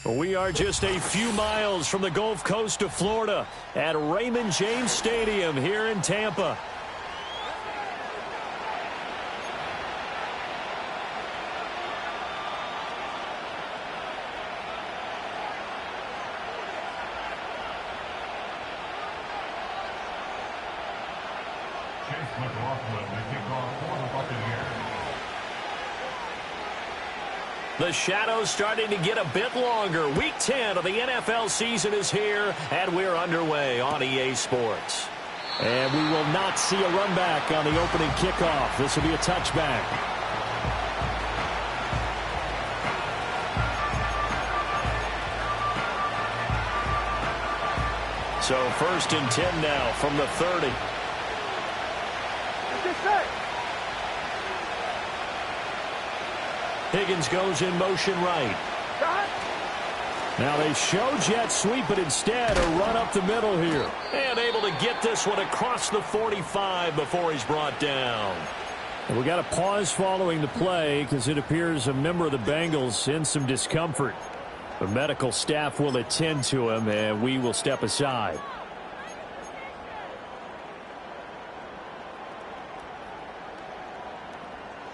We are just a few miles from the Gulf Coast of Florida at Raymond James Stadium here in Tampa. The shadows starting to get a bit longer. Week 10 of the NFL season is here, and we're underway on EA Sports. And we will not see a run back on the opening kickoff. This will be a touchback. So 1st and 10 now from the 30. Higgins goes in motion right. Now they show jet sweep, but instead a run up the middle here. And able to get this one across the 45 before he's brought down. And we got a pause following the play because it appears a member of the Bengals in some discomfort. The medical staff will attend to him, and we will step aside.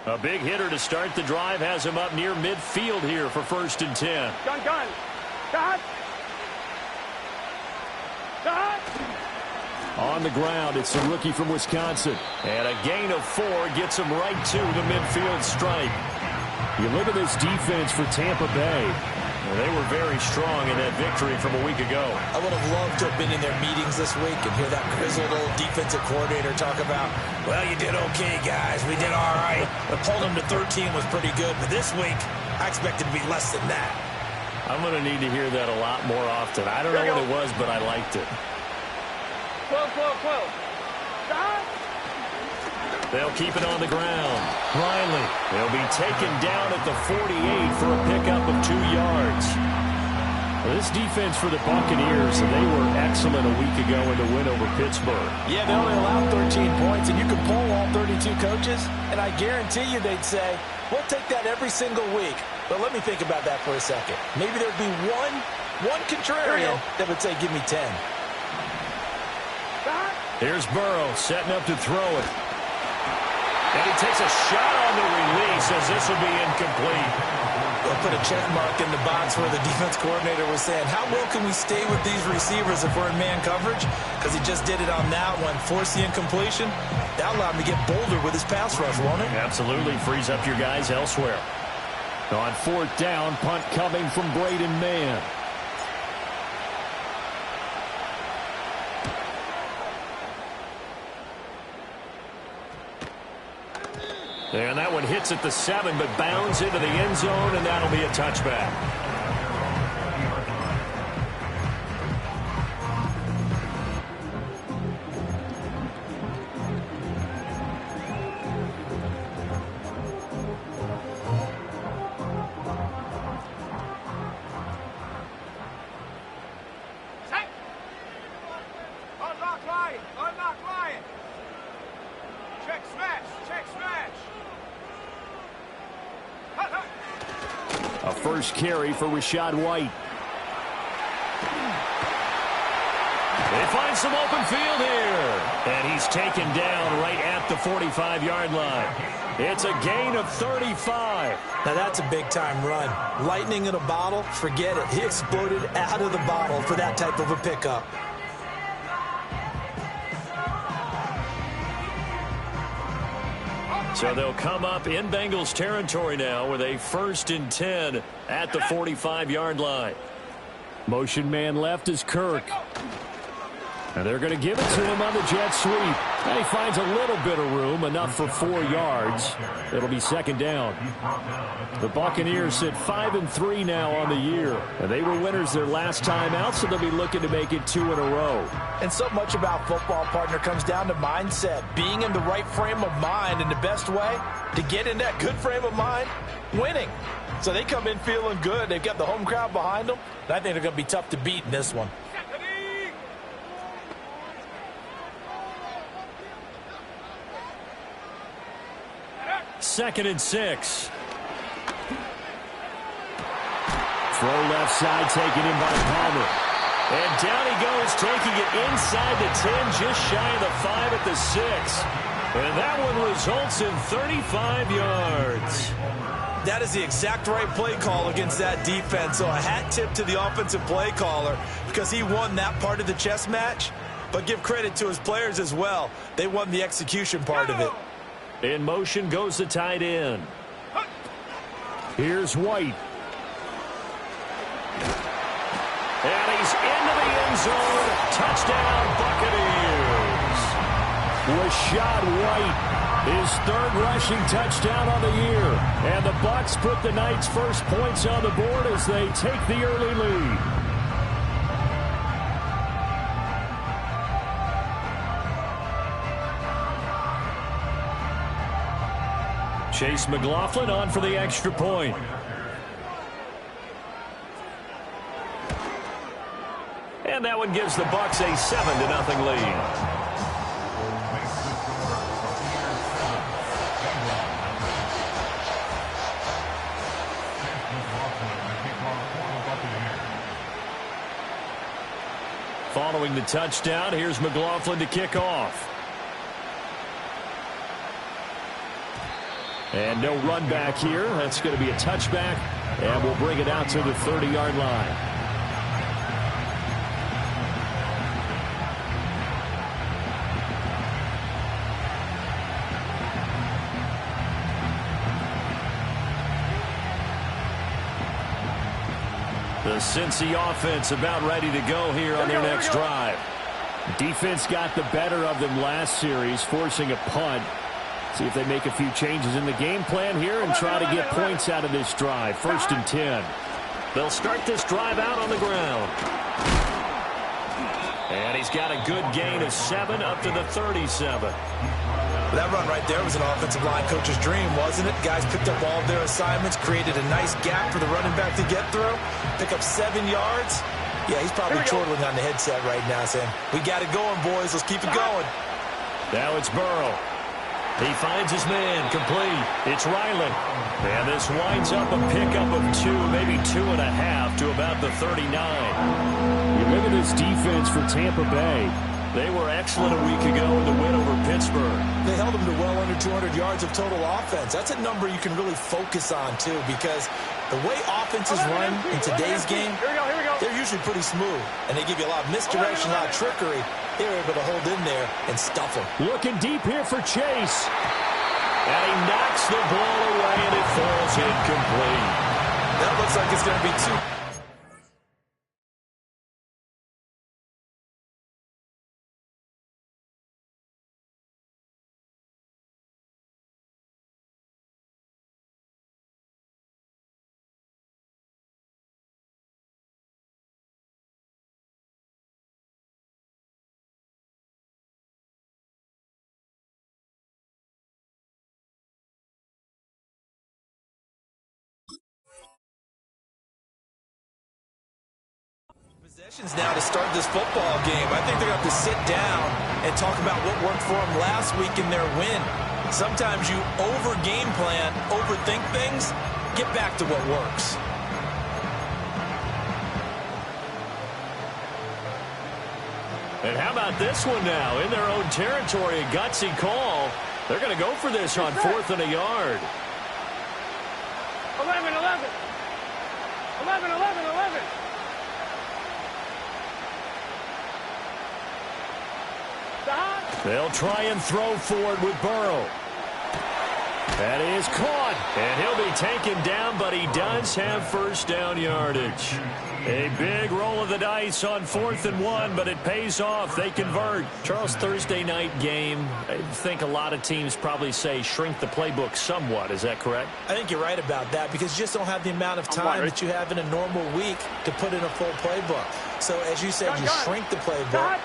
A big hitter to start the drive has him up near midfield here for 1st and 10. Gun. On the ground, it's the rookie from Wisconsin. And a gain of 4 gets him right to the midfield stripe. You look at this defense for Tampa Bay. Well, they were very strong in that victory from a week ago. I would have loved to have been in their meetings this week and hear that grizzled old defensive coordinator talk about, well, you did okay, guys. We did all right. But pulling them to 13 was pretty good. But this week, I expected to be less than that. I'm going to need to hear that a lot more often. I don't know what it was, but I liked it. 12. They'll keep it on the ground. Riley, they'll be taken down at the 48 for a pickup of 2 yards. Well, this defense for the Buccaneers, they were excellent a week ago in the win over Pittsburgh. Yeah, they only allowed 13 points, and you can poll all 32 coaches, and I guarantee you they'd say, we'll take that every single week. But let me think about that for a second. Maybe there'd be one contrarian that would say, give me 10. Here's Burrow setting up to throw it. And he takes a shot on the release as this will be incomplete. They'll put a check mark in the box where the defense coordinator was saying, how well can we stay with these receivers if we're in man coverage? Because he just did it on that one, force the incompletion. That allowed him to get bolder with his pass rush, won't it? Absolutely, frees up your guys elsewhere. On 4th down, punt coming from Braden Mann. And that one hits at the 7, but bounds into the end zone, and that'll be a touchback. Unlock line. Check smash. A first carry for Rachaad White. They find some open field here. And he's taken down right at the 45-yard line. It's a gain of 35. Now that's a big-time run. Lightning in a bottle, forget it. He exploded out of the bottle for that type of a pickup. So they'll come up in Bengals territory now with a 1st and 10 at the 45-yard line. Motion man left is Kirk. And they're going to give it to him on the jet sweep. And he finds a little bit of room, enough for 4 yards. It'll be 2nd down. The Buccaneers sit 5-3 now on the year. And they were winners their last time out, so they'll be looking to make it 2 in a row. And so much about football, partner, comes down to mindset. Being in the right frame of mind, and the best way to get in that good frame of mind, winning. So they come in feeling good. They've got the home crowd behind them. And I think they're going to be tough to beat in this one. 2nd and 6. Throw left side, taken in by Palmer. And down he goes, taking it inside the 10, just shy of the 5 at the 6. And that one results in 35 yards. That is the exact right play call against that defense. So a hat tip to the offensive play caller because he won that part of the chess match. But give credit to his players as well. They won the execution part of it. In motion goes the tight end. Here's White. And he's into the end zone. Touchdown, Buccaneers. Rashad White, his third rushing touchdown on the year. And the Bucs put the Knights' first points on the board as they take the early lead. Chase McLaughlin on for the extra point. And that one gives the Bucs a 7-0 lead. Following the touchdown, here's McLaughlin to kick off. And no run back here. That's going to be a touchback, and we'll bring it out to the 30-yard line. The Cincy offense about ready to go here on their next drive. Defense got the better of them last series, forcing a punt. See if they make a few changes in the game plan here and try to get points out of this drive. 1st and 10. They'll start this drive out on the ground. And he's got a good gain of 7 up to the 37. That run right there was an offensive line coach's dream, wasn't it? Guys picked up all of their assignments, created a nice gap for the running back to get through, pick up 7 yards. Yeah, he's probably chortling on the headset right now saying, we got it going, boys. Let's keep it going. Now it's Burrow. He finds his man, complete. It's Riley. And this winds up a pickup of 2, maybe 2.5 to about the 39. You look at this defense for Tampa Bay. They were excellent a week ago in the win over Pittsburgh. They held them to well under 200 yards of total offense. That's a number you can really focus on, too, because the way offenses run in today's game, they're usually pretty smooth, and they give you a lot of misdirection, a lot of trickery. They're able to hold in there and stuff them. Looking deep here for Chase. And he knocks the ball away, and it falls incomplete. That looks like it's going to be 2. Possessions now to start this football game. I think they're going to have to sit down and talk about what worked for them last week in their win. Sometimes you over-game plan, overthink things, get back to what works. And how about this one now? In their own territory, a gutsy call. They're going to go for this on 4th and a yard. 11, 11. 11, 11, 11. They'll try and throw forward with Burrow. That is caught. And he'll be taken down, but he does have first down yardage. A big roll of the dice on 4th and 1, but it pays off. They convert. Charles, Thursday night game, I think a lot of teams probably say shrink the playbook somewhat. Is that correct? I think you're right about that because you just don't have the amount of time that you have in a normal week to put in a full playbook. So, as you said, you shrink the playbook.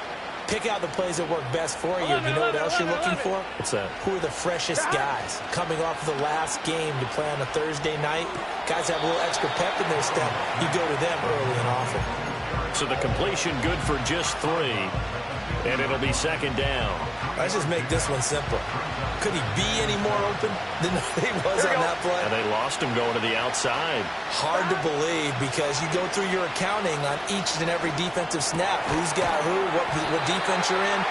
Pick out the plays that work best for you. You know what else you're looking for? What's that? Who are the freshest guys coming off of the last game to play on a Thursday night? Guys have a little extra pep in their step. You go to them early and often. So the completion good for just 3. And it'll be second down. Let's just make this one simple. Could he be any more open than he was on that play? And they lost him going to the outside. Hard to believe because you go through your accounting on each and every defensive snap. Who's got who, what defense you're in.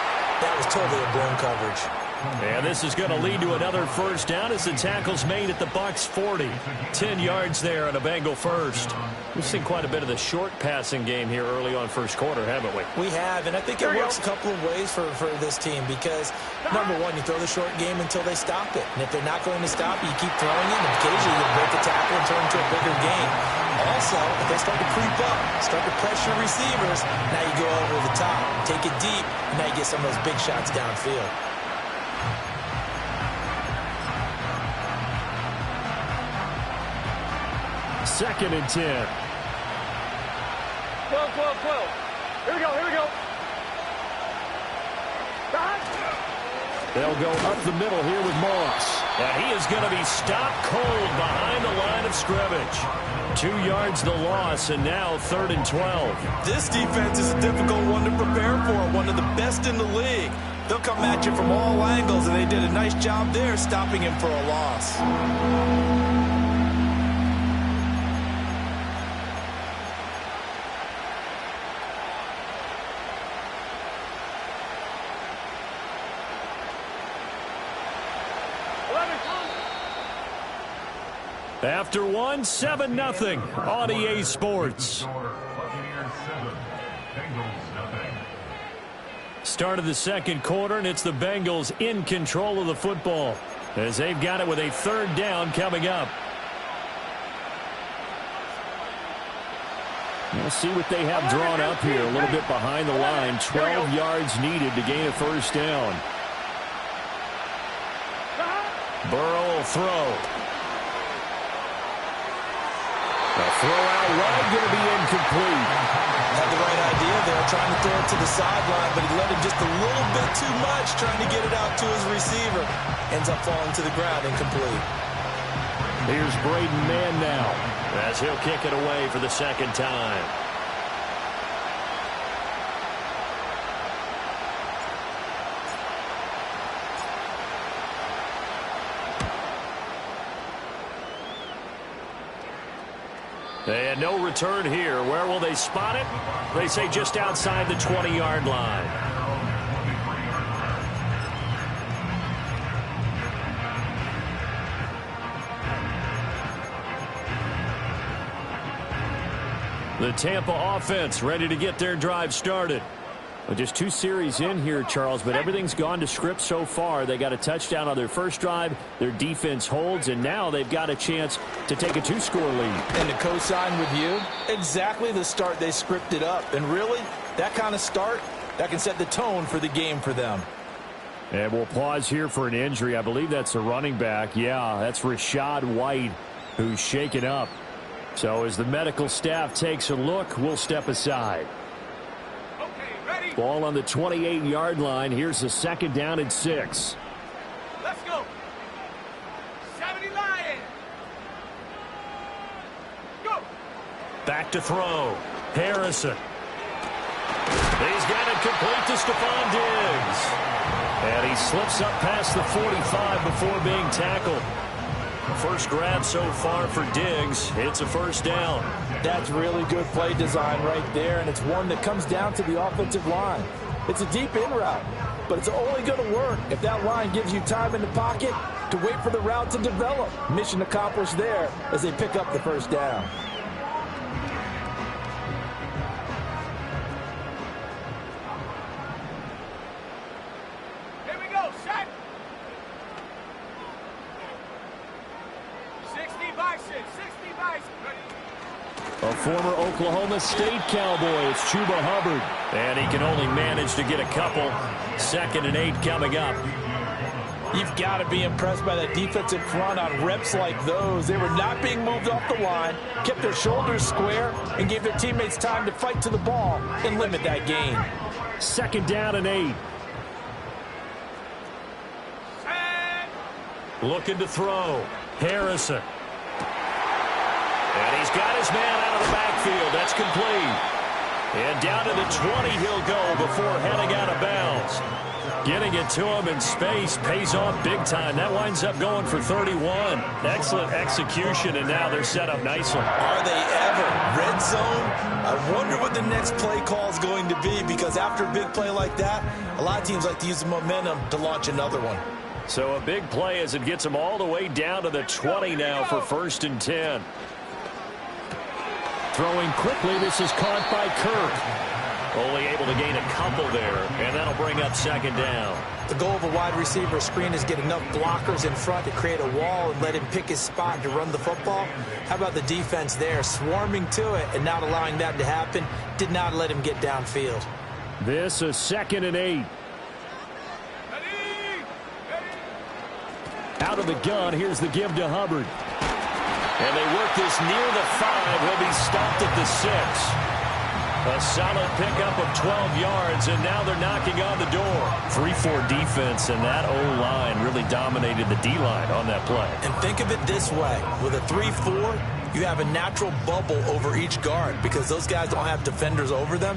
That was totally a blown coverage. And this is going to lead to another first down as the tackle's made at the Bucs 40. 10 yards there on a Bengal first. We've seen quite a bit of the short passing game here early on first quarter, haven't we? We have, and I think it works a couple of ways for this team because, number one, you throw the short game until they stop it. And if they're not going to stop it, you keep throwing it, and occasionally you break the tackle and turn it into a bigger game. Also, if they start to creep up, start to pressure receivers, now you go over the top, take it deep, and now you get some of those big shots downfield. Second and 10. 12, 12, 12. Here we go, here we go. They'll go up the middle here with Moss. And he is going to be stopped cold behind the line of scrimmage. 2 yards the loss, and now 3rd and 12. This defense is a difficult one to prepare for, one of the best in the league. They'll come at you from all angles, and they did a nice job there stopping him for a loss. After one, 7-0 on EA Sports. Start of the second quarter, and it's the Bengals in control of the football as they've got it with a 3rd down coming up. We'll see what they have drawn up here. A little bit behind the line. 12 yards needed to gain a 1st down. Burrow will throw. The throw out wide going to be incomplete. Had the right idea there, trying to throw it to the sideline, but he let it just a little bit too much, trying to get it out to his receiver. Ends up falling to the ground, incomplete. Here's Braden Mann now, as he'll kick it away for the 2nd time. And no return here. Where will they spot it? They say just outside the 20-yard line. The Tampa offense ready to get their drive started. Well, just 2 series in here, Charles, but everything's gone to script so far. They got a touchdown on their first drive. Their defense holds, and now they've got a chance to take a 2-score lead. And to co-sign with you, exactly the start they scripted up. And really, that kind of start, that can set the tone for the game for them. And we'll pause here for an injury. I believe that's a running back. Yeah, that's Rachaad White, who's shaken up. So as the medical staff takes a look, we'll step aside. Ball on the 28-yard line. Here's the 2nd down and 6. Let's go. 70 Lions. Go. Back to throw. Harrison. He's got it complete to Stephon Diggs. And he slips up past the 45 before being tackled. First grab so far for Diggs. It's a 1st down. That's really good play design right there, and it's one that comes down to the offensive line. It's a deep in route, but it's only going to work if that line gives you time in the pocket to wait for the route to develop. Mission accomplished there as they pick up the 1st down. Here we go, set. 60 Bison, 60 Bison. Ready? A former Oklahoma State Cowboy. It's Chuba Hubbard. And he can only manage to get a couple. 2nd and 8 coming up. You've got to be impressed by that defensive front on reps like those. They were not being moved off the line, kept their shoulders square, and gave their teammates time to fight to the ball and limit that gain. 2nd down and 8. Looking to throw. Harrison. And he's got his man out of the backfield. That's complete. And down to the 20 he'll go before heading out of bounds. Getting it to him in space pays off big time. That winds up going for 31. Excellent execution, and now they're set up nicely. Are they ever? Red zone? I wonder what the next play call is going to be, because after a big play like that, a lot of teams like to use the momentum to launch another one. So a big play as it gets them all the way down to the 20 now for 1st and 10. Throwing quickly, this is caught by Kirk. Only able to gain a couple there, and that'll bring up 2nd down. The goal of a wide receiver screen is get enough blockers in front to create a wall and let him pick his spot to run the football. How about the defense there, swarming to it and not allowing that to happen? Did not let him get downfield. This is 2nd and 8. Out of the gun, here's the give to Hubbard. And they work this near the 5. He'll be stopped at the 6. A solid pickup of 12 yards, and now they're knocking on the door. 3-4 defense, and that O-line really dominated the D-line on that play. And think of it this way. With a 3-4, you have a natural bubble over each guard because those guys don't have defenders over them.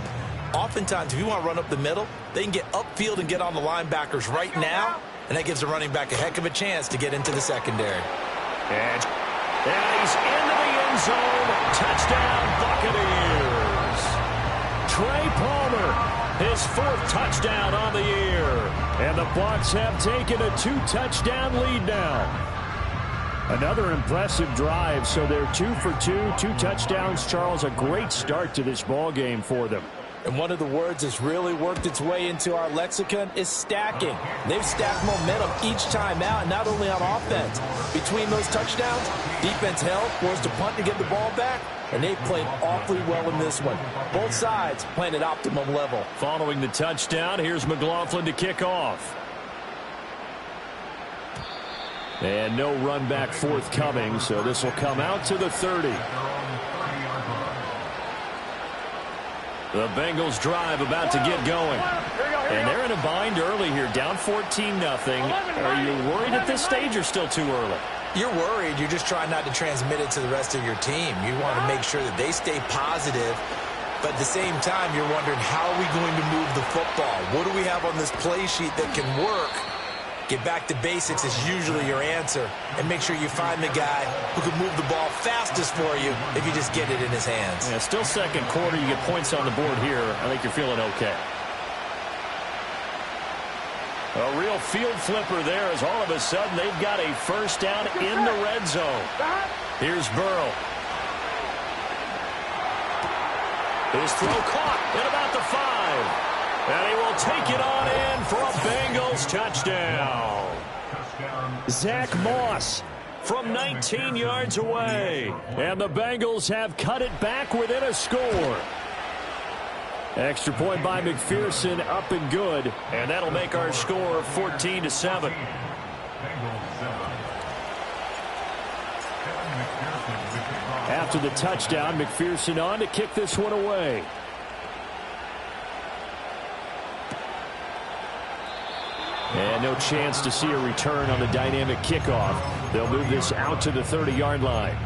Oftentimes, if you want to run up the middle, they can get upfield and get on the linebackers right now, and that gives the running back a heck of a chance to get into the secondary. And he's into the end zone. Touchdown, Buccaneers. Trey Palmer, his 4th touchdown on the year. And the Bucs have taken a 2-touchdown lead now. Another impressive drive, so they're 2 for 2, 2 touchdowns. Charles, a great start to this ball game for them. And one of the words that's really worked its way into our lexicon is stacking. They've stacked momentum each time out, and not only on offense. Between those touchdowns, defense held, forced to punt to get the ball back, and they played awfully well in this one. Both sides playing at optimum level. Following the touchdown, here's McLaughlin to kick off. And no run back forthcoming, so this will come out to the 30. The Bengals drive about to get going. And they're in a bind early here, down 14-0. Are you worried at this stage or still too early? You're worried. You're just trying not to transmit it to the rest of your team. You want to make sure that they stay positive. But at the same time, you're wondering, how are we going to move the football? What do we have on this play sheet that can work? Get back to basics is usually your answer. And make sure you find the guy who can move the ball fastest for you if you just get it in his hands. Yeah, still 2nd quarter. You get points on the board here. I think you're feeling okay. A real field flipper there, as all of a sudden they've got a 1st down in the red zone. Here's Burrow. His throw caught at about the 5. And he will take it on in for a Bengals touchdown. Zach Moss from 19 yards away. And the Bengals have cut it back within a score. Extra point by McPherson, up and good. And that'll make our score 14-7. After the touchdown, McPherson on to kick this one away. And no chance to see a return on the dynamic kickoff. They'll move this out to the 30-yard line.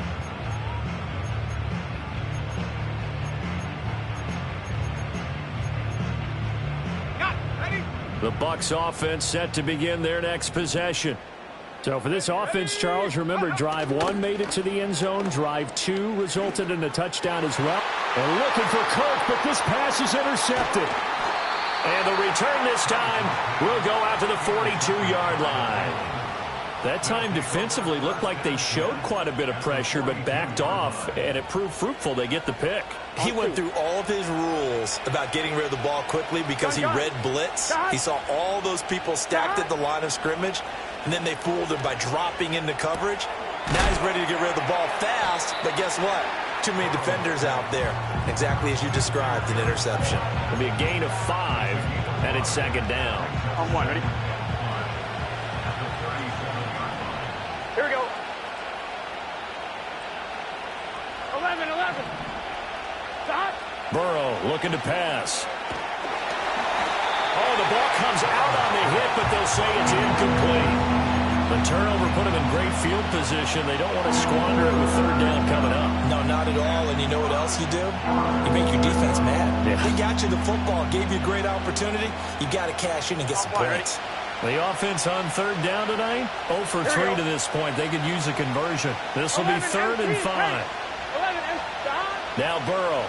The Bucs offense set to begin their next possession. So for this offense, Charles, remember, drive 1 made it to the end zone. Drive 2 resulted in a touchdown as well. And looking for Kirk, but this pass is intercepted. And the return this time will go out to the 42-yard line. That time defensively looked like they showed quite a bit of pressure but backed off, and it proved fruitful. They get the pick. He went through all of his rules about getting rid of the ball quickly because he read blitz. He saw all those people stacked at the line of scrimmage, and then they fooled him by dropping into coverage. Now he's ready to get rid of the ball fast, but guess what? Too many defenders out there. Exactly as you described, an interception. It'll be a gain of 5, and it's 2nd down. On 1, ready? Here we go. 11. Stop. Burrow looking to pass. Oh, the ball comes out on the hit, but they'll say it's incomplete. The turnover put them in great field position. They don't want to squander it with third down coming up. No, not at all. And you know what else you do? You make your defense mad. Yeah. They got you the football, gave you a great opportunity. You got to cash in and get some points. The offense on third down tonight, 0 for 3 to this point. They could use a conversion. This will be 3rd and 5. Now Burrow.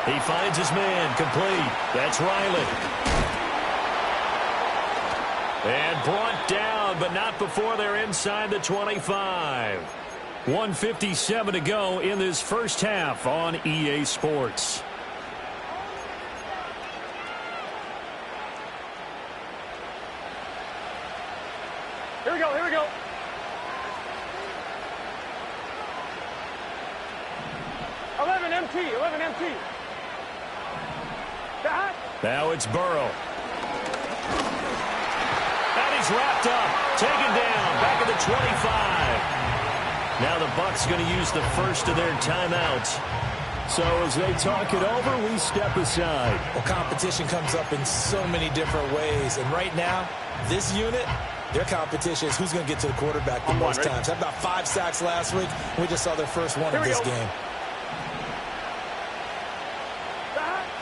He finds his man, complete. That's Riley. And brought down, but not before they're inside the 25. 1:57 to go in this first half on EA Sports. Here we go, here we go. Eleven MT. Now it's Burrow. And he's wrapped up, taken down, back at the 25. Now the Bucs going to use the first of their timeouts. So as they talk it over, we step aside. Well, competition comes up in so many different ways. And right now, this unit, their competition is who's going to get to the quarterback the most times. Had about 5 sacks last week. We just saw their first one in this game.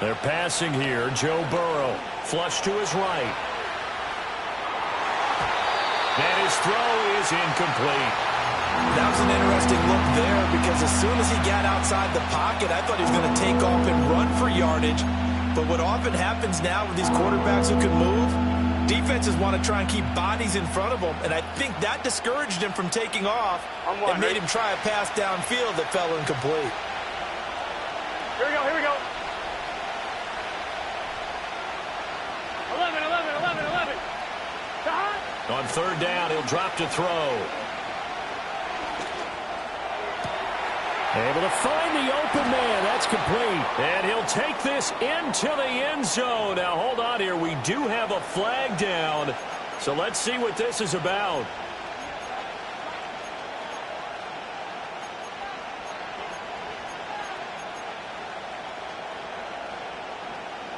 They're passing here. Joe Burrow, flush to his right. And his throw is incomplete. That was an interesting look there because as soon as he got outside the pocket, I thought he was going to take off and run for yardage. But what often happens now with these quarterbacks who can move, defenses want to try and keep bodies in front of them, and I think that discouraged him from taking off and made him try a pass downfield that fell incomplete. Here we go. 11. On third down, he'll drop to throw. Able to find the open man. That's complete. And he'll take this into the end zone. Now, hold on here. We do have a flag down. So let's see what this is about.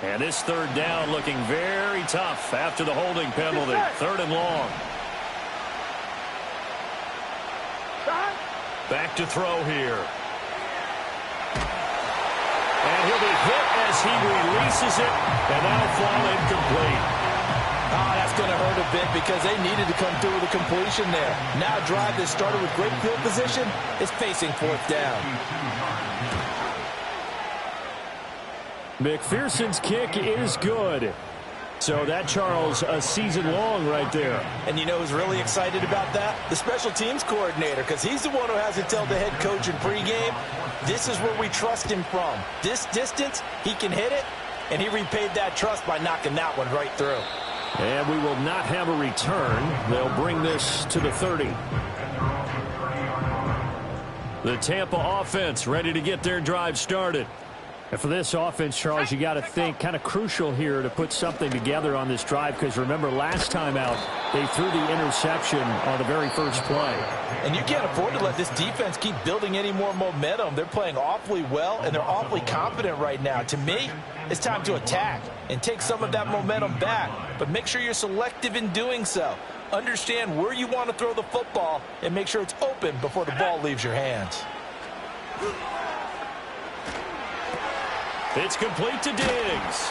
And this third down looking very tough after the holding penalty. 3rd and long. Back to throw here. And he'll be hit as he releases it, and that'll fall incomplete. Oh, that's going to hurt a bit because they needed to come through with a completion there. Now a drive that started with great field position is facing 4th down. McPherson's kick is good. So that, Charles, a season long right there. And you know who's really excited about that? The special teams coordinator, because he's the one who has to tell the head coach in pregame, this is where we trust him from. This distance, he can hit it, and he repaid that trust by knocking that one right through. And we will not have a return. They'll bring this to the 30. The Tampa offense ready to get their drive started. And for this offense, Charles, you got to think kind of crucial here to put something together on this drive because remember last time out they threw the interception on the very first play. And you can't afford to let this defense keep building any more momentum. They're playing awfully well and they're awfully confident right now. To me, it's time to attack and take some of that momentum back, but make sure you're selective in doing so. Understand where you want to throw the football and make sure it's open before the ball leaves your hands. It's complete to Diggs.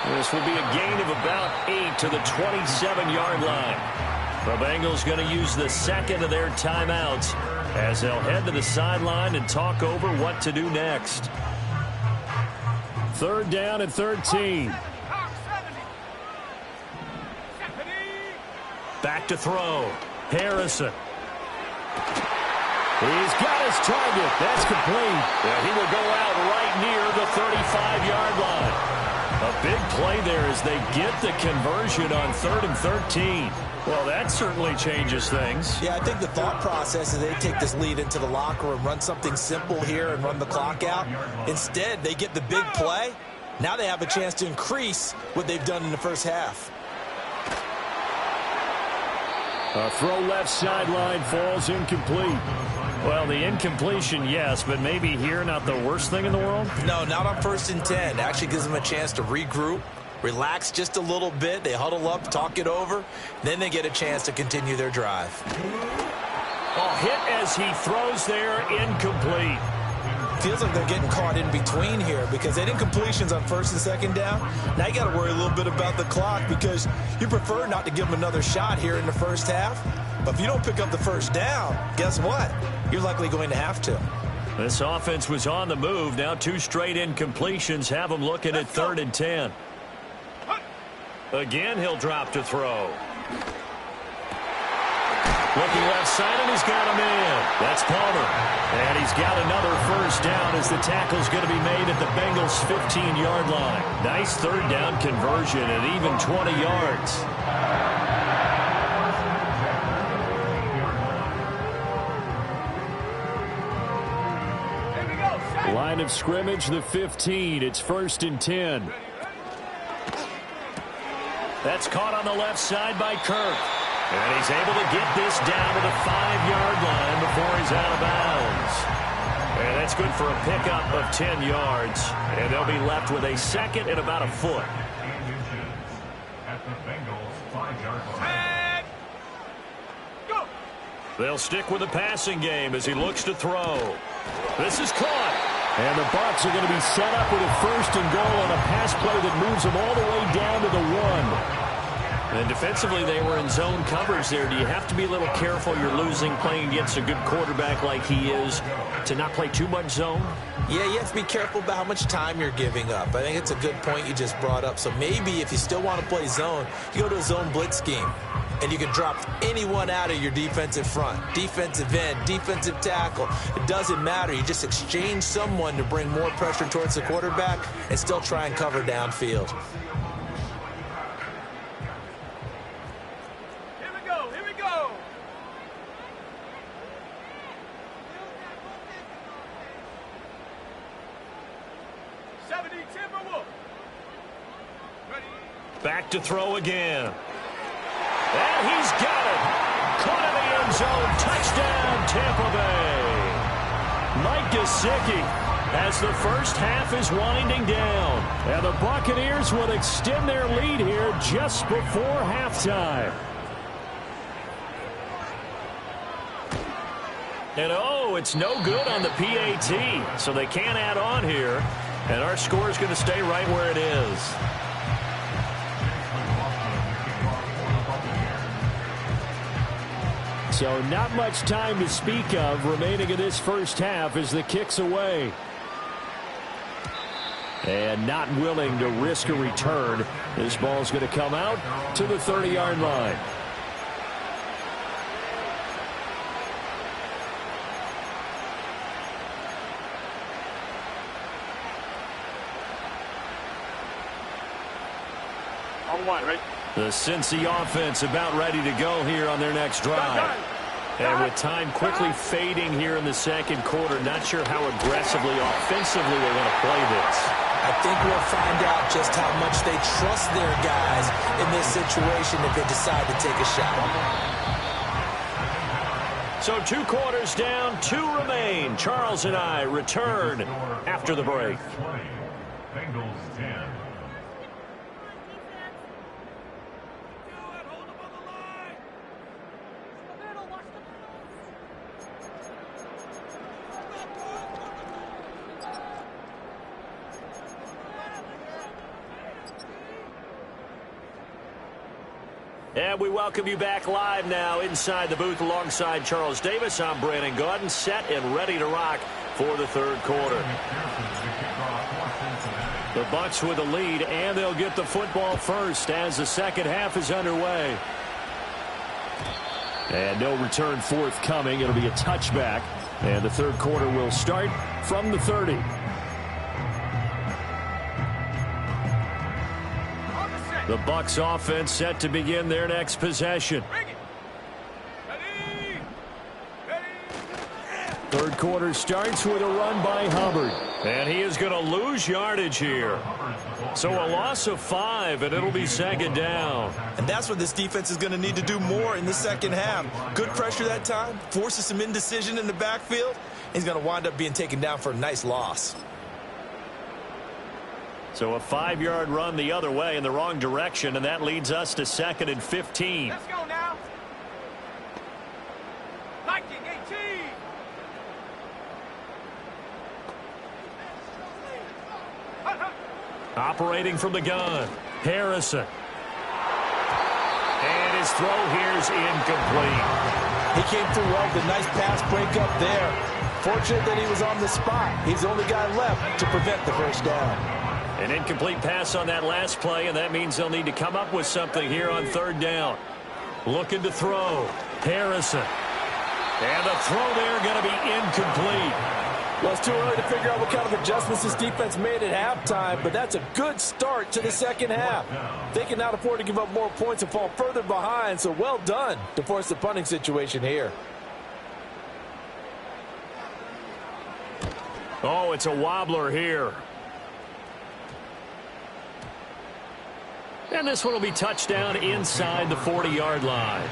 This will be a gain of about 8 to the 27-yard line. The Bengals going to use the second of their timeouts as they'll head to the sideline and talk over what to do next. 3rd down and 13. Back to throw. Harrison. He's got his target. That's complete. Yeah, he will go out right near the 35-yard line. A big play there as they get the conversion on 3rd and 13. Well, that certainly changes things. Yeah, I think the thought process is they take this lead into the locker room, run something simple here and run the clock out. Instead, they get the big play. Now they have a chance to increase what they've done in the first half. A throw left sideline falls incomplete. Well, the incompletion, yes, but maybe here not the worst thing in the world? No, not on 1st and 10. Actually gives them a chance to regroup, relax just a little bit. They huddle up, talk it over. Then they get a chance to continue their drive. Hit as he throws there, incomplete. Feels like they're getting caught in between here because they didn't completions on first and second down. Now you got to worry a little bit about the clock because you prefer not to give them another shot here in the first half. But if you don't pick up the first down, guess what? You're likely going to have to. This offense was on the move. Now 2 straight incompletions have them looking at 3rd and 10. Again, he'll drop to throw. Looking left side, and he's got him in. That's Palmer. And he's got another first down as the tackle's going to be made at the Bengals' 15-yard line. Nice 3rd down conversion at even 20 yards. Line of scrimmage, the 15. It's 1st and 10. That's caught on the left side by Kirk. And he's able to get this down to the 5-yard line before he's out of bounds. And that's good for a pickup of 10 yards. And they'll be left with a 2nd and about a foot. They'll stick with the passing game as he looks to throw. This is caught. And the Bucs are going to be set up with a 1st and goal on a pass play that moves them all the way down to the 1. And defensively, they were in zone coverage there. Do you have to be a little careful? You're losing playing against a good quarterback like he is to not play too much zone? Yeah, you have to be careful about how much time you're giving up. I think it's a good point you just brought up. So maybe if you still want to play zone, you go to a zone blitz scheme. And you can drop anyone out of your defensive front. Defensive end, defensive tackle. It doesn't matter. You just exchange someone to bring more pressure towards the quarterback and still try and cover downfield. Here we go. 70 Timberwolves. Ready. Back to throw again. And he's got it. Caught in the end zone. Touchdown, Tampa Bay. Mike Gesicki as the first half is winding down. And the Buccaneers will extend their lead here just before halftime. And it's no good on the PAT. So they can't add on here. And our score is going to stay right where it is. So not much time to speak of remaining in this first half as the kick's away. And not willing to risk a return. This ball's going to come out to the 30-yard line. On 1, right? The Cincy offense about ready to go here on their next drive. And with time quickly fading here in the second quarter, not sure how aggressively, offensively they want to play this. I think we'll find out just how much they trust their guys in this situation if they decide to take a shot. So 2 quarters down, 2 remain. Charles and I return after the break. Bengals 10. And we welcome you back live now inside the booth alongside Charles Davis. I'm Brandon Gaudin, set and ready to rock for the third quarter. The Bucs with the lead, and they'll get the football first as the second half is underway. And no return forthcoming. It'll be a touchback. And the third quarter will start from the 30. The Bucs offense set to begin their next possession. Third quarter starts with a run by Hubbard. And he is going to lose yardage here. So a loss of 5, and it'll be second down. And that's what this defense is going to need to do more in the second half. Good pressure that time, forces some indecision in the backfield. He's going to wind up being taken down for a nice loss. So a 5-yard run the other way in the wrong direction, and that leads us to 2nd and 15. Let's go now. Viking 18. Operating from the gun, Harrison. And his throw here's incomplete. He came through well with a nice pass breakup there. Fortunate that he was on the spot. He's the only guy left to prevent the first down. An incomplete pass on that last play, and that means they'll need to come up with something here on 3rd down. Looking to throw, Harrison. And the throw there going to be incomplete. Well, it's too early to figure out what kind of adjustments this defense made at halftime, but that's a good start to the second half. They cannot afford to give up more points and fall further behind, so well done to force the punting situation here. Oh, it's a wobbler here. And this one will be touchdown inside the 40-yard line.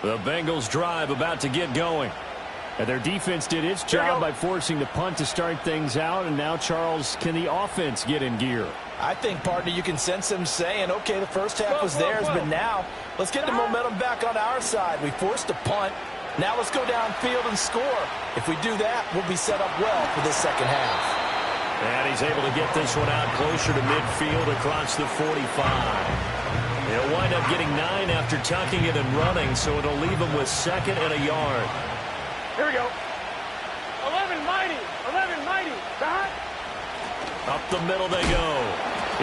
The Bengals drive about to get going. And their defense did its job by forcing the punt to start things out. And now, Charles, can the offense get in gear? I think, partner, you can sense them saying, okay, the first half was theirs, but now let's get the momentum back on our side. We forced a punt. Now let's go downfield and score. If we do that, we'll be set up well for this second half. And he's able to get this one out closer to midfield across the 45. He'll wind up getting 9 after tucking it and running, so it'll leave him with 2nd and a yard. Here we go. 11 mighty. 11 mighty. Back. Up the middle they go.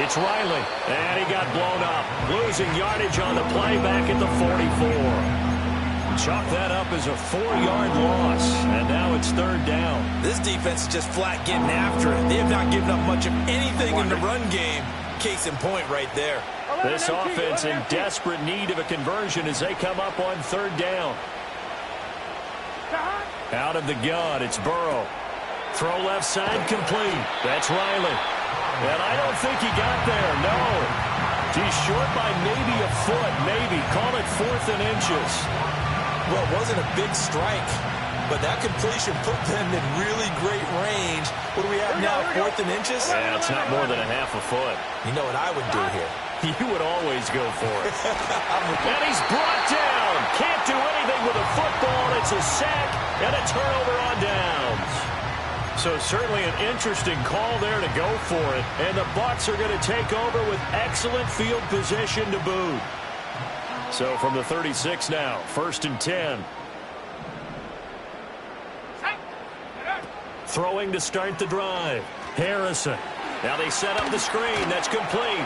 It's Riley, and he got blown up. Losing yardage on the play back at the 44. Chalk that up as a 4-yard loss, and now it's 3rd down. This defense is just flat getting after it. They have not given up much of anything in the run game. Case in point right there. This offense in desperate need of a conversion as they come up on 3rd down. Out of the gun, it's Burrow. Throw left side complete. That's Riley. And I don't think he got there, no. He's short by maybe a foot, maybe. Call it 4th and inches. Well, it wasn't a big strike, but that completion put them in really great range. What do we have now, 4th and inches? Yeah, it's not more than a half a foot. You know what I would do here? You would always go for it. And he's brought down. Can't do anything with a football. It's a sack and a turnover on downs. So certainly an interesting call there to go for it. And the Bucs are going to take over with excellent field position to boot. So from the 36 now, 1st and 10. Throwing to start the drive. Harrison. Now they set up the screen. That's complete.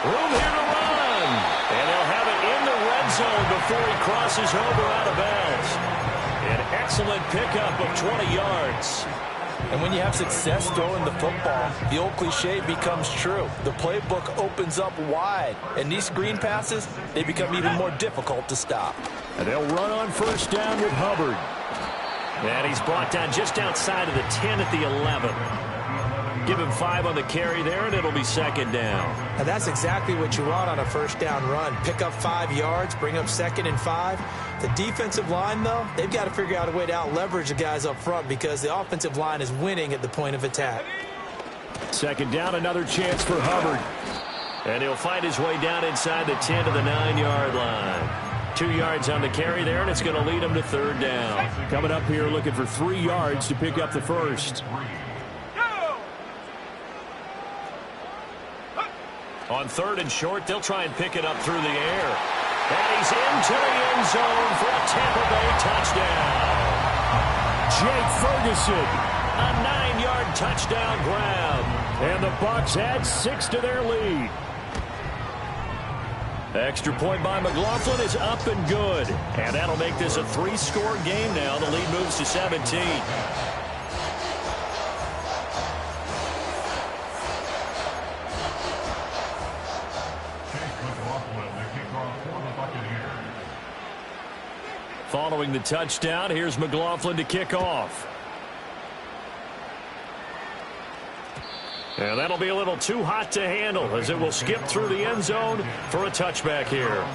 Room here to run. And they'll have it in the red zone before he crosses over out of bounds. An excellent pickup of 20 yards. And when you have success throwing the football, the old cliche becomes true. The playbook opens up wide. And these screen passes, they become even more difficult to stop. And they'll run on 1st down with Hubbard. And he's brought down just outside of the 10 at the 11. Give him 5 on the carry there, and it'll be 2nd down. And that's exactly what you want on a 1st down run. Pick up 5 yards, bring up 2nd and 5. The defensive line, though, they've got to figure out a way to out-leverage the guys up front because the offensive line is winning at the point of attack. 2nd down, another chance for Hubbard. And he'll find his way down inside the 10 to the 9-yard line. 2 yards on the carry there, and it's going to lead him to 3rd down. Coming up here looking for 3 yards to pick up the first. On 3rd and short, they'll try and pick it up through the air. And he's into the end zone for a Tampa Bay touchdown. Jake Ferguson, a 9-yard touchdown grab. And the Bucs add 6 to their lead. Extra point by McLaughlin is up and good. And that'll make this a 3-score game now. The lead moves to 17. Following the touchdown, here's McLaughlin to kick off. And that'll be a little too hot to handle as it will skip through the end zone for a touchback here.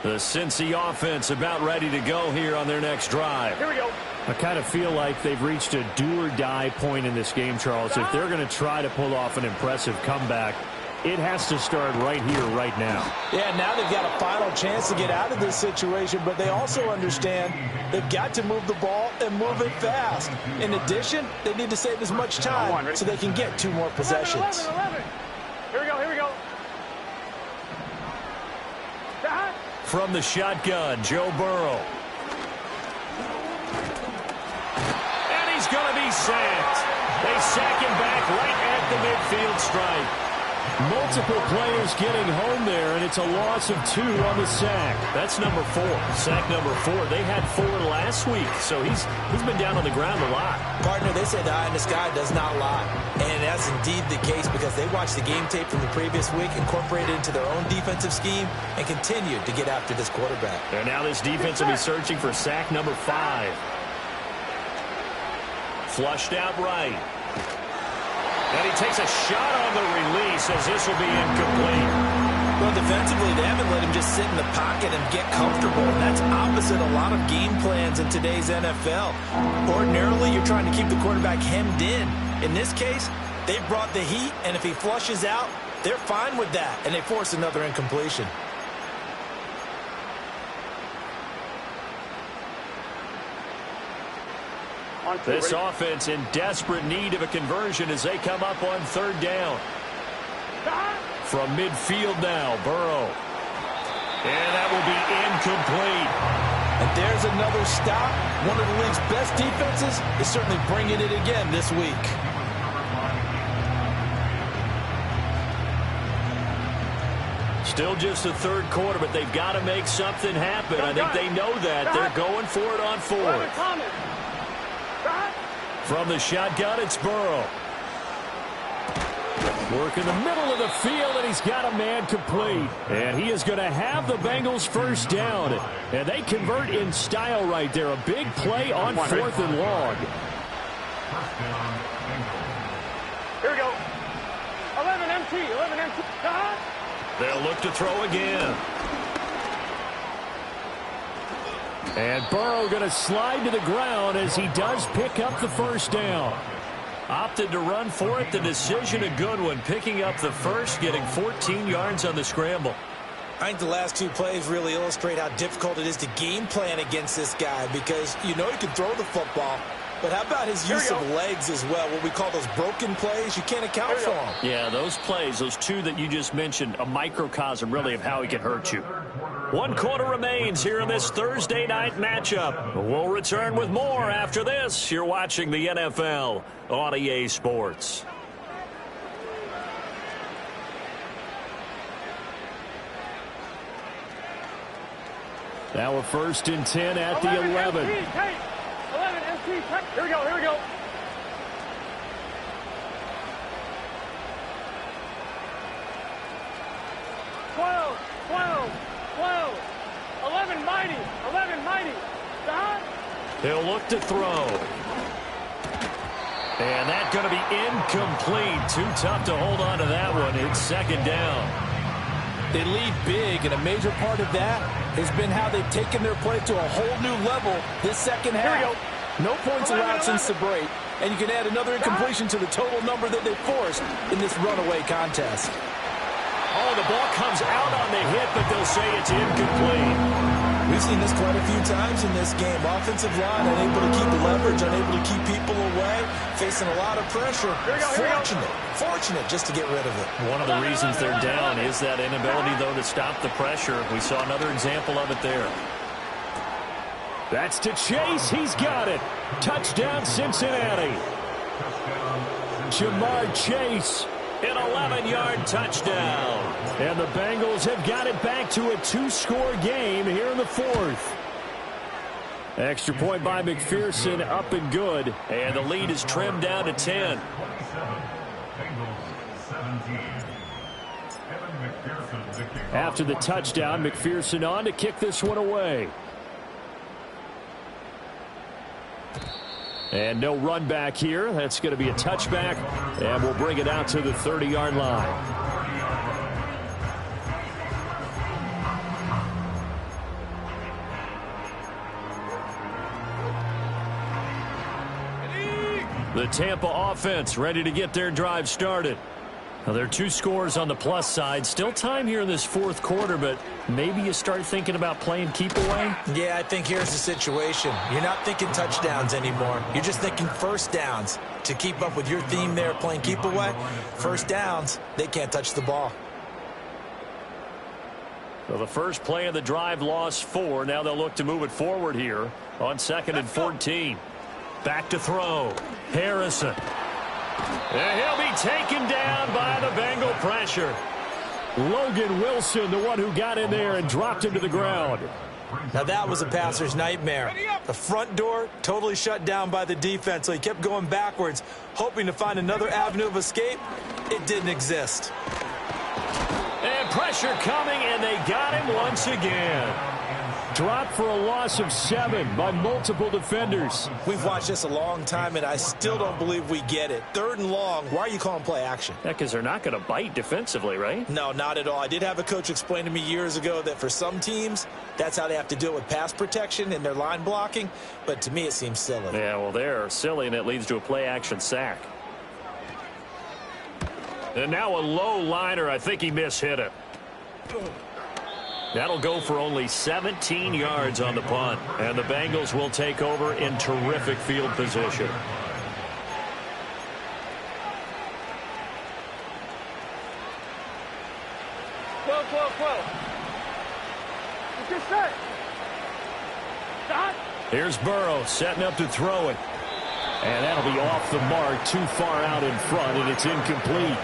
The Cincy offense about ready to go here on their next drive. Here we go. I kind of feel like they've reached a do-or-die point in this game, Charles. If they're going to try to pull off an impressive comeback, it has to start right here, right now. Yeah, now they've got a final chance to get out of this situation, but they also understand they've got to move the ball and move it fast. In addition, they need to save as much time so they can get 2 more possessions. 11. Here we go, here we go. From the shotgun, Joe Burrow. And he's going to be sacked. They sack him back right at the midfield stripe. Multiple players getting home there, and it's a loss of 2 on the sack. That's number 4. Sack number 4. They had 4 last week, so he's been down on the ground a lot. Partner, they say the eye in the sky does not lie. And that's indeed the case because they watched the game tape from the previous week, incorporated it into their own defensive scheme, and continued to get after this quarterback. And now this defense will be searching for sack number 5. Flushed out right. And he takes a shot on the release as this will be incomplete. Well, defensively, they haven't let him just sit in the pocket and get comfortable. And that's opposite a lot of game plans in today's NFL. Ordinarily, you're trying to keep the quarterback hemmed in. In this case, they've brought the heat, and if he flushes out, they're fine with that, and they force another incompletion. This offense in desperate need of a conversion as they come up on 3rd down. From midfield now, Burrow. And that will be incomplete. And there's another stop. One of the league's best defenses is certainly bringing it again this week. Still just the 3rd quarter, but they've got to make something happen. I think they know that. They're going for it on 4th. From the shotgun, it's Burrow. Work in the middle of the field, and he's got a man complete. And he is going to have the Bengals 1st down. And they convert in style right there. A big play on 4th and long. Here we go. 11 MT, 11 MT. They'll look to throw again. And Burrow going to slide to the ground as he does pick up the 1st down. Opted to run for it. The decision a good one. Picking up the 1st, getting 14 yards on the scramble. I think the last 2 plays really illustrate how difficult it is to game plan against this guy because you know he can throw the football, but how about his use of legs as well, what we call those broken plays? You can't account for them. Yeah, those plays, those 2 that you just mentioned, a microcosm really of how he can hurt you. 1 quarter remains here in this Thursday night matchup. We'll return with more after this. You're watching the NFL on EA Sports. Now a 1st and 10 at the 11. 11 MT, here we go, here we go. He'll look to throw. And that's going to be incomplete. Too tough to hold on to that one. It's 2nd down. They lead big, and a major part of that has been how they've taken their play to a whole new level this 2nd half. No points allowed since the break, and you can add another incompletion to the total number that they forced in this runaway contest. Oh, the ball comes out on the hit, but they'll say it's incomplete. We've seen this quite a few times in this game. Offensive line unable to keep leverage, unable to keep people away, facing a lot of pressure. Fortunate just to get rid of it. One of the reasons they're down is that inability, though, to stop the pressure. We saw another example of it there. That's to Chase. He's got it. Touchdown, Cincinnati. Jamar Chase. An 11-yard touchdown. And the Bengals have got it back to a 2-score game here in the 4th. Extra point by McPherson, up and good. And the lead is trimmed down to 10. After the touchdown, McPherson on to kick this one away. And no run back here. That's going to be a touchback, and we'll bring it out to the 30-yard line. The Tampa offense ready to get their drive started. Now, there are 2 scores on the plus side. Still time here in this fourth quarter, but maybe you start thinking about playing keep away? Yeah, I think here's the situation. You're not thinking touchdowns anymore. You're just thinking first downs. To keep up with your theme there, playing keep away, first downs, they can't touch the ball. So the first play of the drive lost 4. Now they'll look to move it forward here on 2nd and 14. Back to throw. Harrison. And he'll be taken down by the Bengal pressure. Logan Wilson, the one who got in there and dropped him to the ground. Now that was a passer's nightmare. The front door totally shut down by the defense, so he kept going backwards, hoping to find another avenue of escape. It didn't exist. And pressure coming, and they got him once again. Dropped for a loss of 7 by multiple defenders. We've watched this a long time, and I still don't believe we get it. 3rd and long, why are you calling play action? Yeah, because they're not going to bite defensively, right? No, not at all. I did have a coach explain to me years ago that for some teams, that's how they have to deal with pass protection and their line blocking. But to me, it seems silly. Yeah, well, they're silly, and it leads to a play action sack. And now a low liner. I think he mishit it. That'll go for only 17 yards on the punt. And the Bengals will take over in terrific field position. Whoa. Get set. Stop. Here's Burrow setting up to throw it. And that'll be off the mark, too far out in front, and it's incomplete.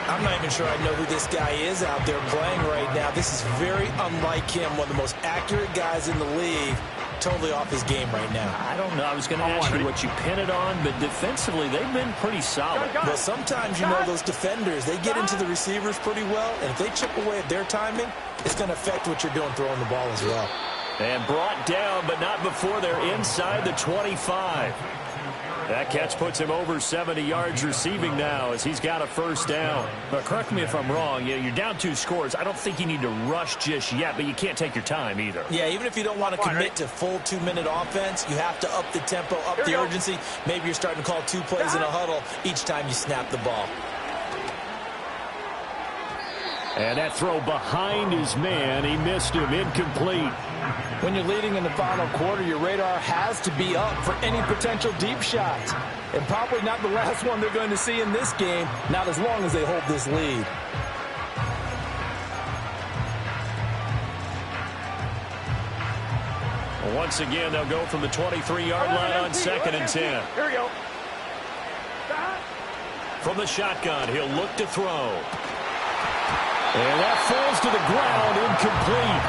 I'm not even sure I know who this guy is out there playing right now. This is very unlike him, one of the most accurate guys in the league. Totally off his game right now. I don't know. I was going to ask you what you pin it on, but defensively, they've been pretty solid. Well, sometimes, you know, those defenders, they get into the receivers pretty well, and if they chip away at their timing, it's going to affect what you're doing throwing the ball as well. And brought down, but not before they're inside the 25. That catch puts him over 70 yards receiving now as he's got a first down. But correct me if I'm wrong. You're down 2 scores. I don't think you need to rush just yet, but you can't take your time either. Yeah, even if you don't want to commit to full 2-minute offense, you have to up the tempo, up the urgency. Maybe you're starting to call 2 plays in a huddle each time you snap the ball. And that throw behind his man. He missed him. Incomplete. When you're leading in the final quarter, your radar has to be up for any potential deep shots. And probably not the last one they're going to see in this game, not as long as they hold this lead. Well, once again, they'll go from the 23-yard line on 2nd and 10. Here we go. From the shotgun, he'll look to throw. And that falls to the ground, incomplete.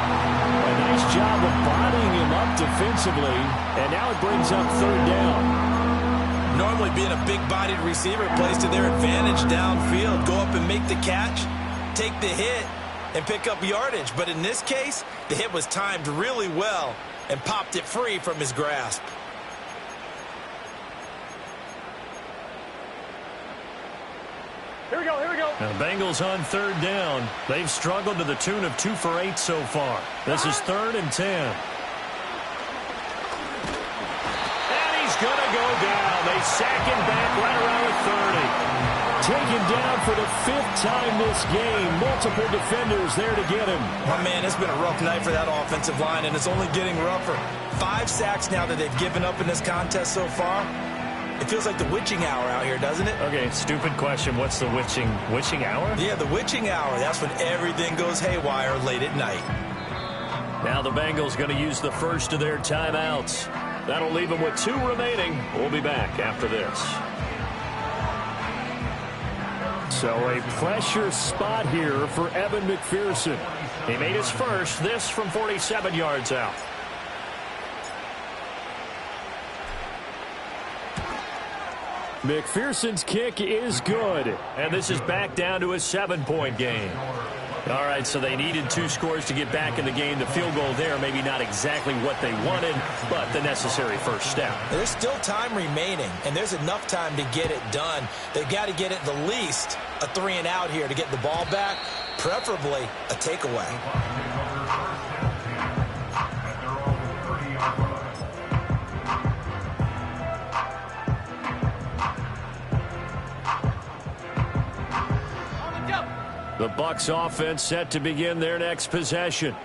A nice job of bodying him up defensively, and now it brings up 3rd down. Normally being a big-bodied receiver plays to their advantage downfield. Go up and make the catch, take the hit, and pick up yardage. But in this case, the hit was timed really well and popped it free from his grasp. Here we go. Now, the Bengals on 3rd down. They've struggled to the tune of 2 for 8 so far. This is 3rd and 10. And he's going to go down. They sack him back right around the 30. Taken down for the 5th time this game. Multiple defenders there to get him. Oh, man, it's been a rough night for that offensive line, and it's only getting rougher. 5 sacks now that they've given up in this contest so far. It feels like the witching hour out here, doesn't it? Okay, stupid question. What's the witching hour? Yeah, the witching hour. That's when everything goes haywire late at night. Now the Bengals going to use the first of their timeouts. That'll leave them with 2 remaining. We'll be back after this. So a pressure spot here for Evan McPherson. He made his first, this from 47 yards out. McPherson's kick is good. And this is back down to a 7-point game. All right, so they needed 2 scores to get back in the game. The field goal there, maybe not exactly what they wanted, but the necessary first step. There's still time remaining, and there's enough time to get it done. They've got to get it the least a 3-and-out here to get the ball back, preferably a takeaway. The Bucs offense set to begin their next possession.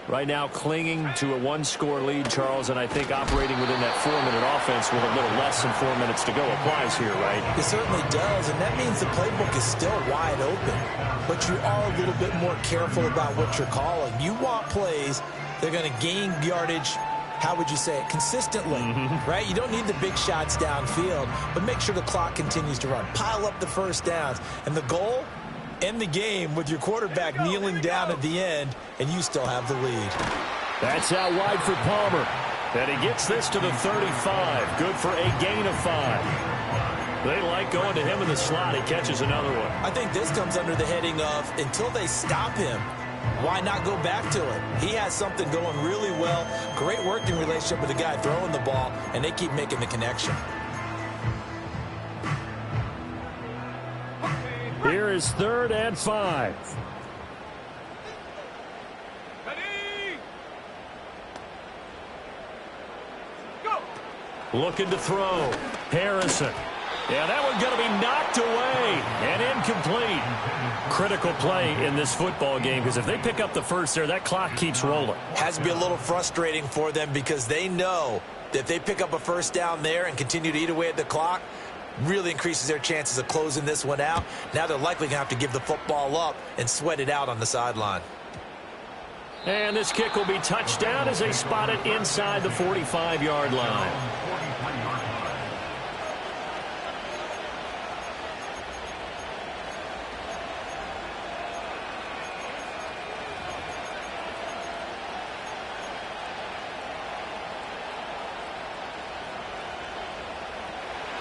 Right now clinging to a 1-score lead, Charles, and I think operating within that 4-minute offense with a little less than 4 minutes to go applies here, right? It certainly does, and that means the playbook is still wide open. But you are a little bit more careful about what you're calling. You want plays that are going to gain yardage, how would you say it, consistently, right? You don't need the big shots downfield, but make sure the clock continues to run. Pile up the first downs, and the goal, end the game with your quarterback kneeling down at the end, and you still have the lead. That's out wide for Palmer. And he gets this to the 35. Good for a gain of 5. They like going to him in the slot. He catches another one. I think this comes under the heading of, until they stop him, why not go back to it? He has something going really well. Great working relationship with the guy throwing the ball, and they keep making the connection. Here is 3rd and 5. Ready? Go! Looking to throw. Harrison. Yeah, that one's going to be knocked away and incomplete. Critical play in this football game, because if they pick up the first there, that clock keeps rolling. Has to be a little frustrating for them, because they know that if they pick up a first down there and continue to eat away at the clock, really increases their chances of closing this one out. Now they're likely going to have to give the football up and sweat it out on the sideline. And this kick will be touched down as they spot it inside the 45-yard line.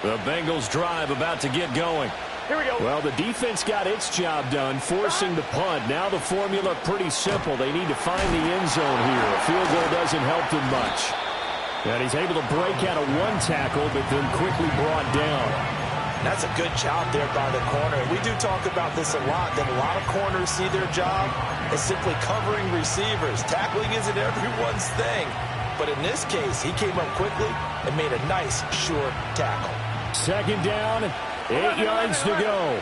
The Bengals drive about to get going. Here we go. Well, the defense got its job done, forcing the punt. Now the formula pretty simple. They need to find the end zone here. A field goal doesn't help them much. And he's able to break out of 1 tackle, but then quickly brought down. That's a good job there by the corner. We do talk about this a lot, that a lot of corners see their job as simply covering receivers. Tackling isn't everyone's thing. But in this case, he came up quickly and made a nice, short tackle. 2nd down, 8 yards to go.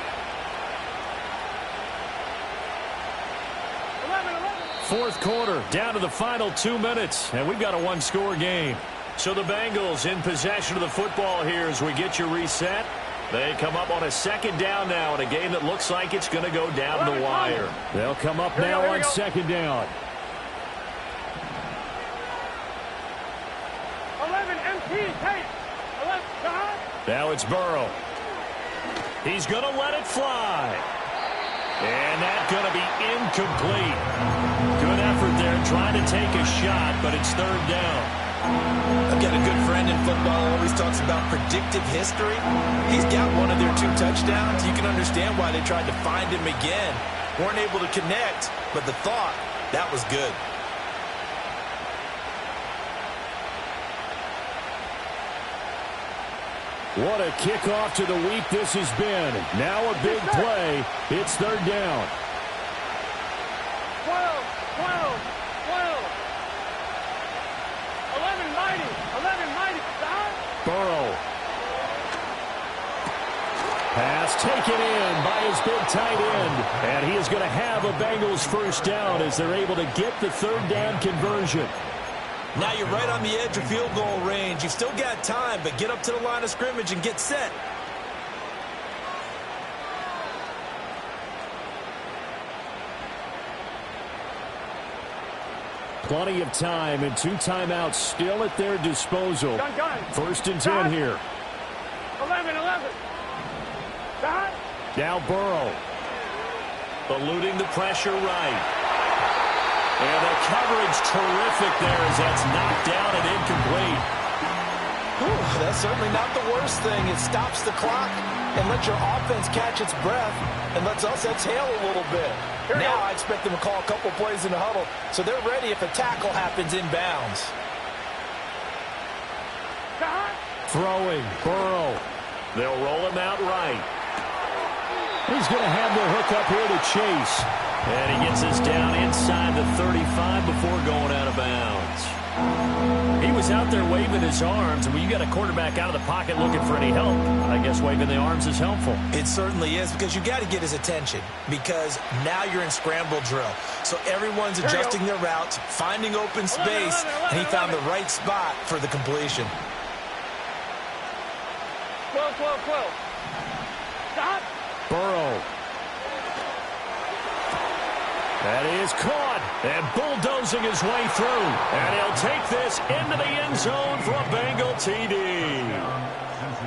4th quarter, down to the final 2 minutes, and we've got a 1-score game. So the Bengals in possession of the football here as we get you reset. They come up on a 2nd down now in a game that looks like it's going to go down the wire. They'll come up now on 2nd down. 11 MT, tape. 11, God. Now it's Burrow. He's going to let it fly. And that's going to be incomplete. Good effort there trying to take a shot, but it's 3rd down. I've got a good friend in football who always talks about predictive history. He's got one of their 2 touchdowns. You can understand why they tried to find him again. Weren't able to connect, but the thought, that was good. What a kickoff to the week this has been. Now a big play. It's 3rd down. 12, 12, 12. 11 mighty, God. Burrow. Pass taken in by his big tight end. And he is going to have a Bengals first down as they're able to get the 3rd down conversion. Now you're right on the edge of field goal range. You've still got time, but get up to the line of scrimmage and get set. Plenty of time and 2 timeouts still at their disposal. Gun. 1st and 10 here. 11. God. Now Burrow. Eluding the pressure right. And the coverage terrific there as that's knocked down and incomplete. That's certainly not the worst thing. It stops the clock, and let your offense catch its breath and lets us exhale a little bit. Now I expect them to call a couple plays in the huddle so they're ready if a tackle happens inbounds. Throwing, Burrow. They'll roll him out right. He's going to have the hook up here to Chase. And he gets us down inside the 35 before going out of bounds. He was out there waving his arms, and when you got a quarterback out of the pocket looking for any help, I guess waving the arms is helpful. It certainly is, because you got to get his attention, because now you're in scramble drill. So everyone's adjusting their routes, finding open space, and he found the right spot for the completion. 12, 12, 12. Stop. Burrow. That is caught and bulldozing his way through. And he'll take this into the end zone for a Bengal TD.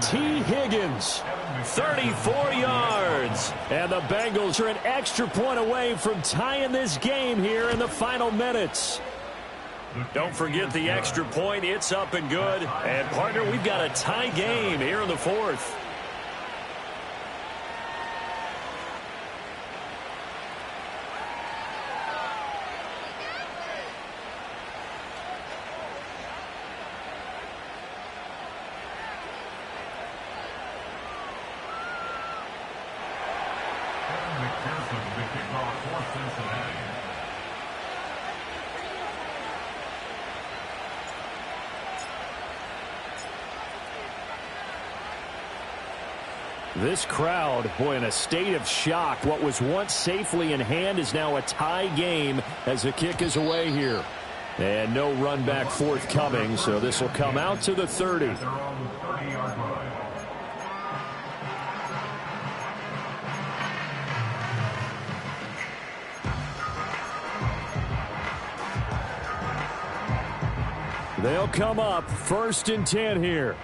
T. Higgins, 34 yards. And the Bengals are an extra point away from tying this game here in the final minutes. Don't forget the extra point. It's up and good. And, partner, we've got a tie game here in the fourth. This crowd, boy, in a state of shock. What was once safely in hand is now a tie game as the kick is away here. And no run back forthcoming, so this will come out to the 30. They'll come up 1st and 10 here.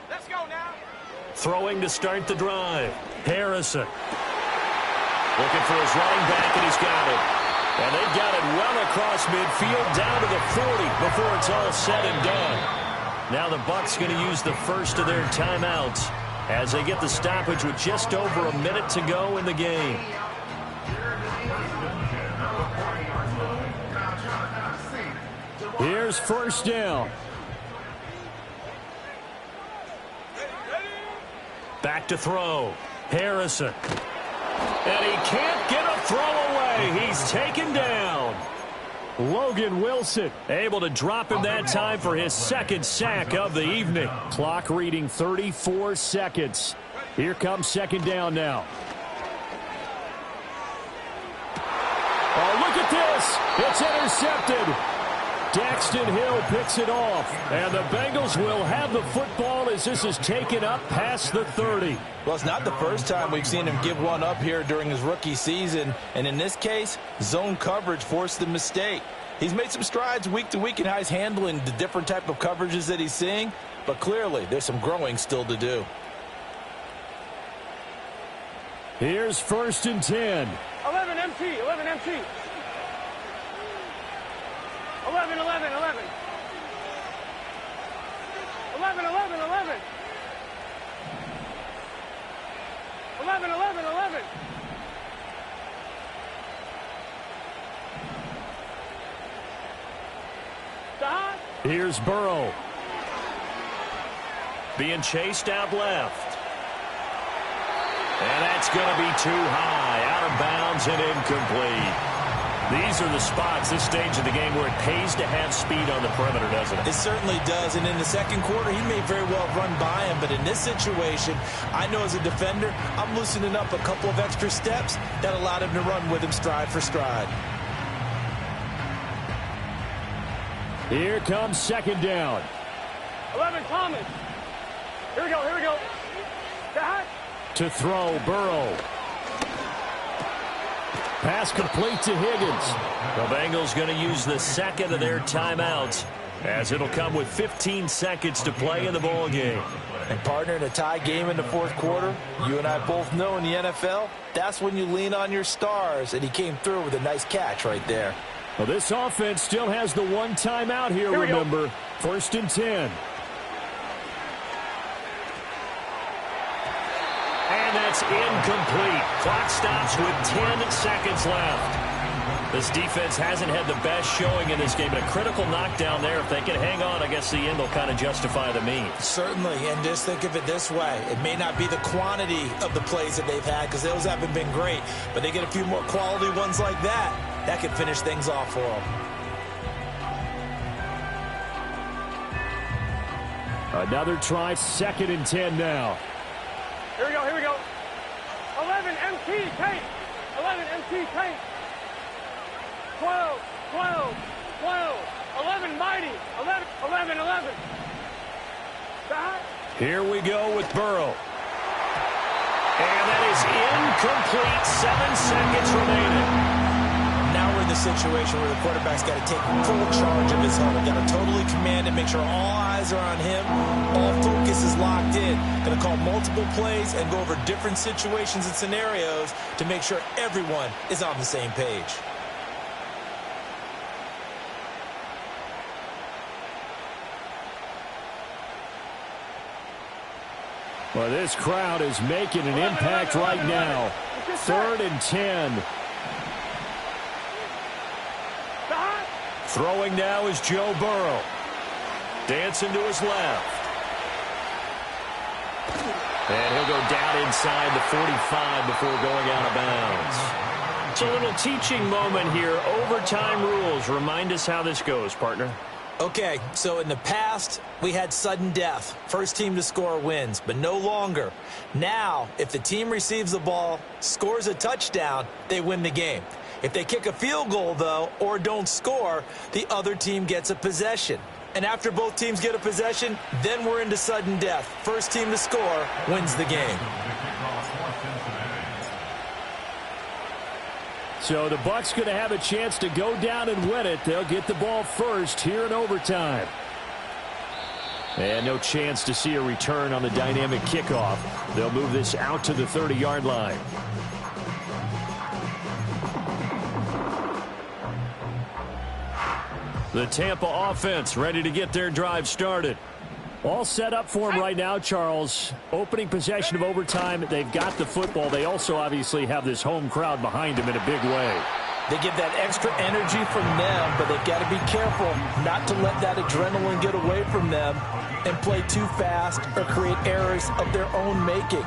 Let's go now. Throwing to start the drive. Harrison. Looking for his running back, and he's got it. And they've got it well across midfield down to the 40 before it's all said and done. Now the Bucs going to use the first of their timeouts as they get the stoppage with just over a minute to go in the game. Here's 1st down. Back to throw. Harrison. And he can't get a throw away. He's taken down. Logan Wilson able to drop him that time for his 2nd sack of the evening. Clock reading 34 seconds. Here comes 2nd down now. Oh, look at this. It's intercepted. Daxton Hill picks it off, and the Bengals will have the football as this is taken up past the 30. Well, it's not the first time we've seen him give one up here during his rookie season, and in this case, zone coverage forced the mistake. He's made some strides week to week in how he's handling the different type of coverages that he's seeing, but clearly there's some growing still to do. Here's 1st and 10. 11 MT, 11 MT. 11, 11, 11. 11, 11, 11. 11, 11, 11. Stop. Here's Burrow. Being chased out left. And that's going to be too high. Out of bounds and incomplete. These are the spots, this stage of the game, where it pays to have speed on the perimeter, doesn't it? It certainly does, and in the 2nd quarter, he may very well run by him, but in this situation, I know as a defender, I'm loosening up a couple of extra steps that allowed him to run with him stride for stride. Here comes 2nd down. 11 Thomas. Here we go, here we go. Dot. To throw, Burrow. Pass complete to Higgins. The Bengals going to use the 2nd of their timeouts as it'll come with 15 seconds to play in the ball game. And partner, in a tie game in the 4th quarter, you and I both know in the NFL, that's when you lean on your stars, and he came through with a nice catch right there. Well, this offense still has the 1 timeout here remember. 1st and 10. That's incomplete. Clock stops with 10 seconds left. This defense hasn't had the best showing in this game, but a critical knockdown there. If they can hang on, I guess the end will kind of justify the means. Certainly, and just think of it this way. It may not be the quantity of the plays that they've had because those haven't been great, but they get a few more quality ones like that. That can finish things off for them. Another try, 2nd and 10 now. Here we go, here we go. 11 MT, Kate. 11 MT, Kate. 12, 12, 12. 11 mighty. 11, 11, 11. Stop. Here we go with Burrow. And that is incomplete. 7 seconds remaining. Now we're in the situation where the quarterback's got to take full charge of his helmet. Got to totally command it, make sure all eyes are on him. All focus is locked in. Going to call multiple plays and go over different situations and scenarios to make sure everyone is on the same page. Well, this crowd is making an impact right now. 3rd and 10. Throwing now is Joe Burrow. Dancing to his left. And he'll go down inside the 45 before going out of bounds. It's a little teaching moment here. Overtime rules. Remind us how this goes, partner. Okay, so in the past, we had sudden death. First team to score wins, but no longer. Now, if the team receives the ball, scores a touchdown, they win the game. If they kick a field goal, though, or don't score, the other team gets a possession. And after both teams get a possession, then we're into sudden death. First team to score wins the game. So the Bucs going to have a chance to go down and win it. They'll get the ball first here in overtime. And no chance to see a return on the dynamic kickoff. They'll move this out to the 30-yard line. The Tampa offense ready to get their drive started. All set up for him right now, Charles. Opening possession of overtime. They've got the football. They also obviously have this home crowd behind them in a big way. They get that extra energy from them, but they've got to be careful not to let that adrenaline get away from them and play too fast or create errors of their own making.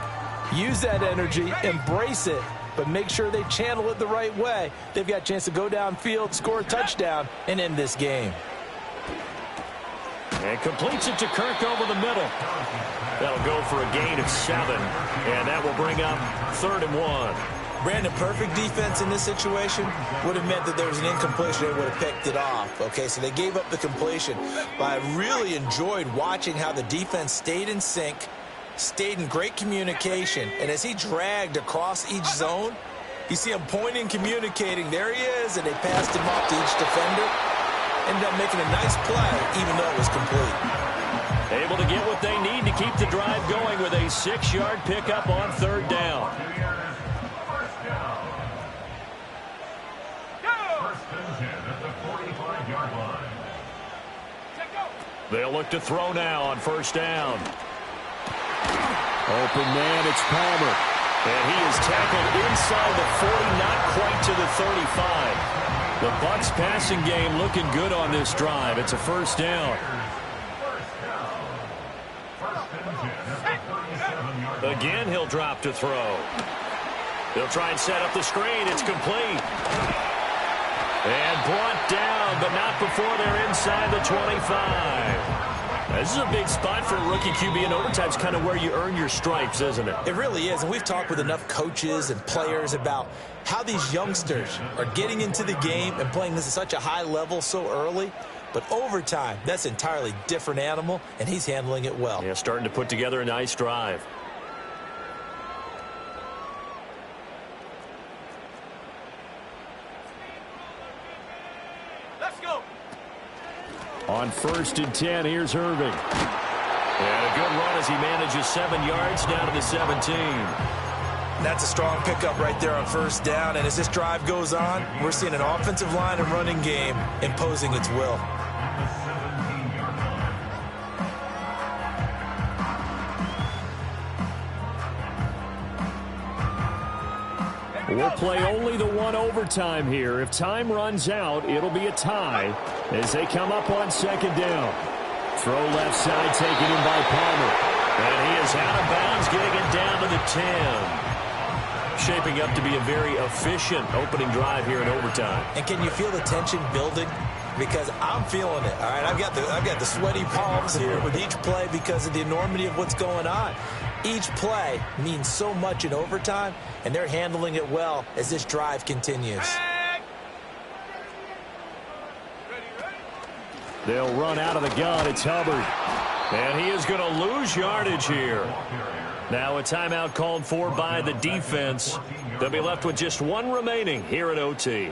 Use that energy, embrace it, but make sure they channel it the right way. They've got a chance to go downfield, score a touchdown, and end this game. And completes it to Kirk over the middle. That'll go for a gain of 7. And that will bring up 3rd and 1. Brandon, perfect defense in this situation would have meant that there was an incompletion. They would have picked it off. Okay, so they gave up the completion. But I really enjoyed watching how the defense stayed in sync, stayed in great communication. And as he dragged across each zone, you see him pointing, communicating. There he is, and they passed him off to each defender. Ended up making a nice play, even though it was complete. Able to get what they need to keep the drive going with a 6-yard pickup on 3rd down. They'll look to throw now on 1st down. Open man, it's Palmer. And he is tackled inside the 40, not quite to the 35. The Bucs passing game looking good on this drive. It's a 1st down. Again, he'll drop to throw. They'll try and set up the screen. It's complete. And brought down, but not before they're inside the 25. This is a big spot for a rookie QB, and overtime's kind of where you earn your stripes, isn't it? It really is, and we've talked with enough coaches and players about how these youngsters are getting into the game and playing this at such a high level so early. But overtime, that's an entirely different animal, and he's handling it well. Yeah, starting to put together a nice drive. On 1st and 10, here's Irving. And a good run as he manages 7 yards down to the 17. That's a strong pickup right there on 1st down. And as this drive goes on, we're seeing an offensive line and running game imposing its will. We'll play only the one overtime here. If time runs out, it'll be a tie as they come up on second down. Throw left side taken in by Palmer. And he is out of bounds, getting it down to the 10. Shaping up to be a very efficient opening drive here in overtime. And can you feel the tension building? Because I'm feeling it. All right, I've got the sweaty palms here with each play because of the enormity of what's going on. Each play means so much in overtime, and they're handling it well as this drive continues. They'll run out of the gun. It's Hubbard. And he is going to lose yardage here. Now a timeout called for by the defense. They'll be left with just one remaining here at OT.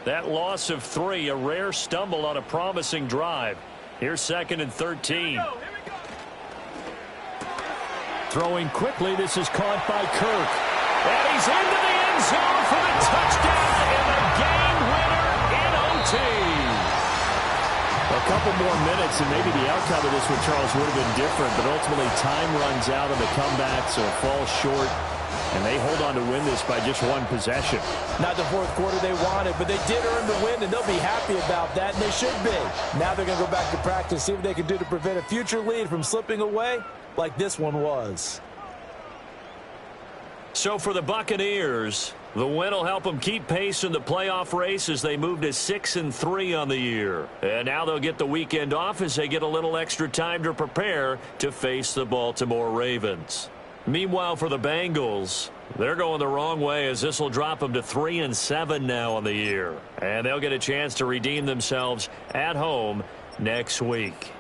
That loss of 3, a rare stumble on a promising drive. Here's 2nd and 13. Throwing quickly, this is caught by Kirk. And he's into the end zone for the touchdown and the game winner in OT. A couple more minutes and maybe the outcome of this with Charles would have been different, but ultimately time runs out on the comeback, so it falls short. And they hold on to win this by just one possession. Not the fourth quarter they wanted, but they did earn the win, and they'll be happy about that, and they should be. Now they're going to go back to practice, see what they can do to prevent a future lead from slipping away like this one was. So for the Buccaneers, the win will help them keep pace in the playoff race as they move to 6-3 on the year. And now they'll get the weekend off as they get a little extra time to prepare to face the Baltimore Ravens. Meanwhile, for the Bengals, they're going the wrong way as this will drop them to 3-7 now on the year. And they'll get a chance to redeem themselves at home next week.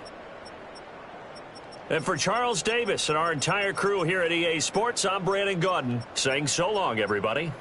And for Charles Davis and our entire crew here at EA Sports, I'm Brandon Gaudin saying so long, everybody.